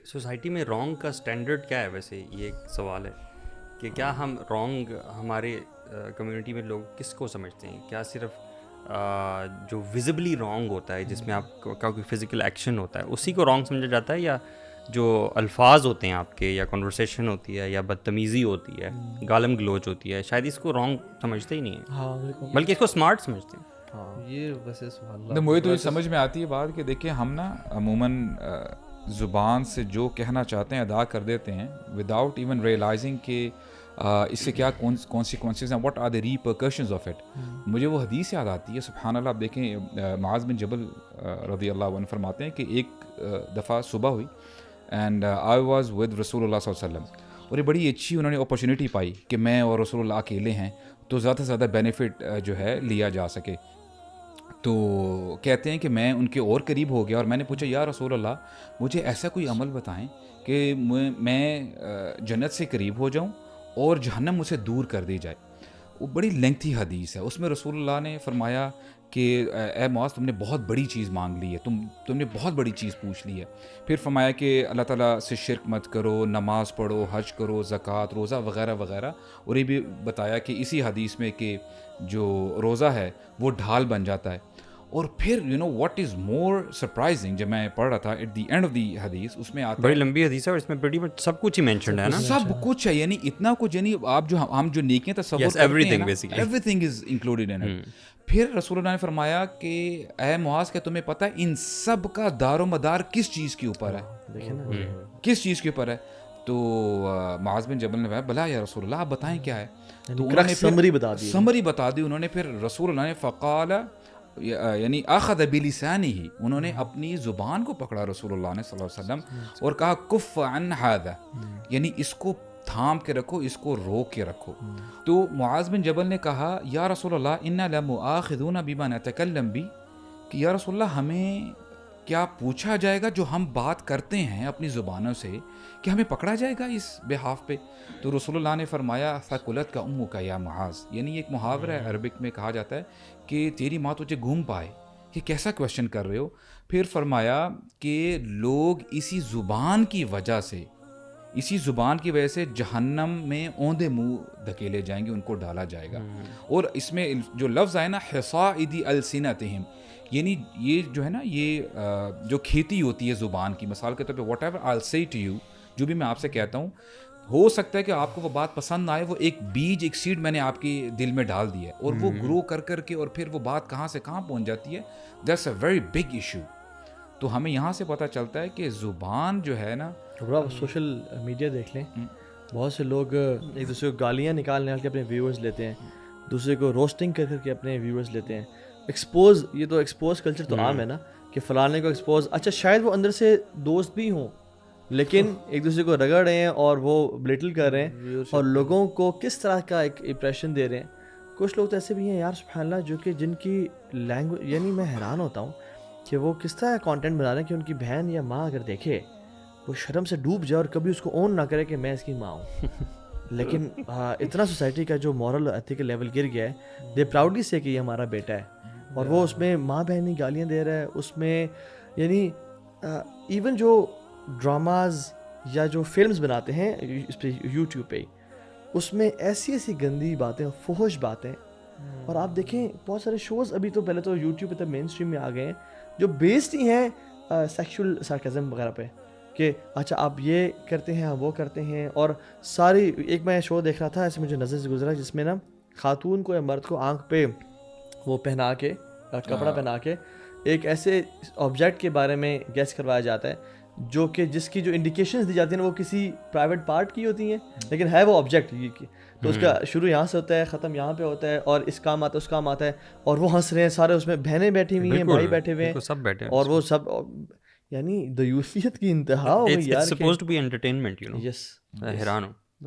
Society میں wrong کا standard کیا ہے ویسے؟ یہ ایک سوال ہے کہ کیا ہم رانگ ہمارے کمیونٹی میں لوگ کس کو سمجھتے ہیں؟ کیا صرف جو ویزبلی رانگ ہوتا ہے، جس میں آپ کا کوئی فزیکل ایکشن ہوتا ہے، اسی کو رانگ سمجھا جاتا ہے، یا جو الفاظ ہوتے ہیں آپ کے، یا کنورسیشن ہوتی ہے، یا بدتمیزی ہوتی ہے، گالم گلوچ ہوتی ہے، شاید اس کو رانگ سمجھتے ہی نہیں ہیں، ہاں بالکل، بلکہ اس کو اسمارٹ سمجھتے ہیں؟ یہ ویسے سبحان تو اللہ مجھے تو یہ سمجھ میں آتی ہے بات کہ دیکھیں ہم نا عموماً زبان سے جو کہنا چاہتے ہیں ادا کر دیتے ہیں وداؤٹ ایون ریئلائزنگ کہ اس سے کیا کانسیکوینسز ہیں، what are the repercussions of it. مجھے وہ حدیث یاد آتی ہے، سبحان اللہ. آپ دیکھیں معاذ بن جبل رضی اللہ عنہ فرماتے ہیں کہ ایک دفعہ صبح ہوئی اینڈ آئی واز ود رسول اللہ صلی اللہ علیہ وسلم، اور یہ بڑی اچھی انہوں نے اپرچونیٹی پائی کہ میں اور رسول اللہ اکیلے ہیں تو زیادہ سے زیادہ بینیفٹ جو ہے لیا جا سکے. تو کہتے ہیں کہ میں ان کے اور قریب ہو گیا اور میں نے پوچھا یا رسول اللہ مجھے ایسا کوئی عمل بتائیں کہ میں جنت سے قریب ہو جاؤں اور جہنم مجھ سے دور کر دی جائے. وہ بڑی لینتھی حدیث ہے. اس میں رسول اللہ نے فرمایا کہ اے معاذ تم نے بہت بڑی چیز مانگ لی ہے، تم نے بہت بڑی چیز پوچھ لی ہے. پھر فرمایا کہ اللہ تعالیٰ سے شرک مت کرو، نماز پڑھو، حج کرو، زکوٰۃ، روزہ وغیرہ وغیرہ. اور یہ بھی بتایا کہ اسی حدیث میں کہ جو روزہ ہے وہ ڈھال بن جاتا ہے. اور پھر you know what is more surprising, جب میں پڑھ رہا تھا at the end of the حدیث اس میں آتا ہے، بڑی لمبی حدیث ہے اور اس میں بڑی سب کچھ ہی مینشنڈ ہے نا، سب کچھ ہے، یعنی اتنا کچھ، یعنی آپ جو ہم جو نیکیاں تصور کرتے ہیں نا every thing is included in it. پھر رسول اللہ نے فرمایا کہ اے معاذ کیا تمہیں پتہ ہے ان سب کا دار و مدار کس چیز کے اوپر ہے، کس چیز کے اوپر ہے؟ تو معاذ بن جبل نے کہا بلا یا رسول اللہ آپ بتائیں کیا ہے. تو انہوں نے سمری بتا دی انہوں نے. پھر رسول اللہ نے فقال یعنی اخذ بلسانہ، انہوں نے اپنی زبان کو پکڑا رسول اللہ نے صلی اللہ علیہ وسلم اور کہا کف عن ھذا، یعنی اس کو تھام کے رکھو، اس کو روک کے رکھو. تو معاذ بن جبل نے کہا یا رسول اللہ انا لمؤاخذون بما نتکلم بھی، کہ یا رسول اللہ ہمیں کیا پوچھا جائے گا جو ہم بات کرتے ہیں اپنی زبانوں سے، کہ ہمیں پکڑا جائے گا اس بحاف پہ؟ تو رسول اللہ نے فرمایا ثقلت کا امک یا معاذ، یعنی ایک محاورہ ہے عربک میں کہا جاتا ہے کہ تیری ماں تجھے گھوم پائے کہ کیسا کویشچن کر رہے ہو. پھر فرمایا کہ لوگ اسی زبان کی وجہ سے جہنم میں اوندے منہ دھکیلے جائیں گے، ان کو ڈالا جائے گا. اور اس میں جو لفظ آئے نا حصائد السنتہم، یعنی یہ جو ہے نا یہ جو کھیتی ہوتی ہے زبان کی، مثال کے طور پہ واٹ ایور آئی سے ٹو یو، جو بھی میں آپ سے کہتا ہوں، ہو سکتا ہے کہ آپ کو وہ بات پسند نہ آئے، وہ ایک بیج، ایک سیڈ میں نے آپ کے دل میں ڈال دیا ہے، اور وہ گرو کر کے اور پھر وہ بات کہاں سے کہاں پہنچ جاتی ہے. That's a very big issue. تو ہمیں یہاں سے پتہ چلتا ہے کہ زبان جو ہے نا، سوشل میڈیا دیکھ لیں، بہت سے لوگ ایک دوسرے کو گالیاں نکال کے اپنے ویورز لیتے ہیں، دوسرے کو روسٹنگ کر کے اپنے ویورز لیتے ہیں. ایکسپوز، یہ تو ایکسپوز کلچر تو عام ہے نا کہ فلانے کو ایکسپوز، اچھا شاید وہ اندر سے دوست بھی ہوں لیکن ایک دوسرے کو رگڑ رہے ہیں اور وہ بلیٹل کر رہے ہیں اور لوگوں کو کس طرح کا ایک امپریشن دے رہے ہیں. کچھ لوگ تو ایسے بھی ہیں یار سبحان اللہ جو کہ جن کی لینگویج، یعنی میں حیران ہوتا ہوں کہ وہ کس طرح کانٹینٹ بنا رہے ہیں کہ ان کی بہن یا ماں اگر دیکھے وہ شرم سے ڈوب جائے اور کبھی اس کو اون نہ کرے کہ میں اس کی ماں ہوں. لیکن اتنا سوسائٹی کا جو مورل ایتھیکل لیول گر گیا ہے، دے پراؤڈلی سے کہ یہ ہمارا بیٹا ہے، اور وہ اس میں ماں بہنی گالیاں دے رہا ہے. اس میں یعنی ایون جو ڈراماز یا جو فلمز بناتے ہیں اس پہ یوٹیوب پہ، اس میں ایسی گندی باتیں، فحش باتیں. اور آپ دیکھیں بہت سارے شوز ابھی تو پہلے تو یوٹیوب پہ تب مین اسٹریم میں آ گئے ہیں جو بیسڈ ہی ہیں سیکشول سارکزم وغیرہ پہ، کہ اچھا آپ یہ کرتے ہیں وہ کرتے ہیں. اور ساری ایک میں شو دیکھ رہا تھا ایسے مجھے نظر سے گزرا جس میں نا خاتون کو یا مرد کو آنکھ پہ وہ پہنا کے کپڑا پہنا کے ایک ایسے آبجیکٹ کے بارے میں گیس کروایا جاتا ہے جو کہ جس کی جو انڈیکیشنز دی جاتی ہیں وہ کسی پرائیویٹ پارٹ کی ہوتی ہیں لیکن ہے وہ آبجیکٹ یہ کی. تو اس کا شروع یہاں سے ہوتا ہے، ختم یہاں پہ ہوتا ہے، اور اس کام آتا ہے اس کام آتا ہے، اور وہ ہنس رہے ہیں سارے، اس میں بہنیں بیٹھی ہوئی ہیں، بھائی بیٹھے ہوئے ہیں، سب بیٹھے ہیں، اور وہ سب، یعنی دیوسیت کی انتہا ہو گئی یار. It's supposed to be entertainment, you know. Yes, حیران ہوں.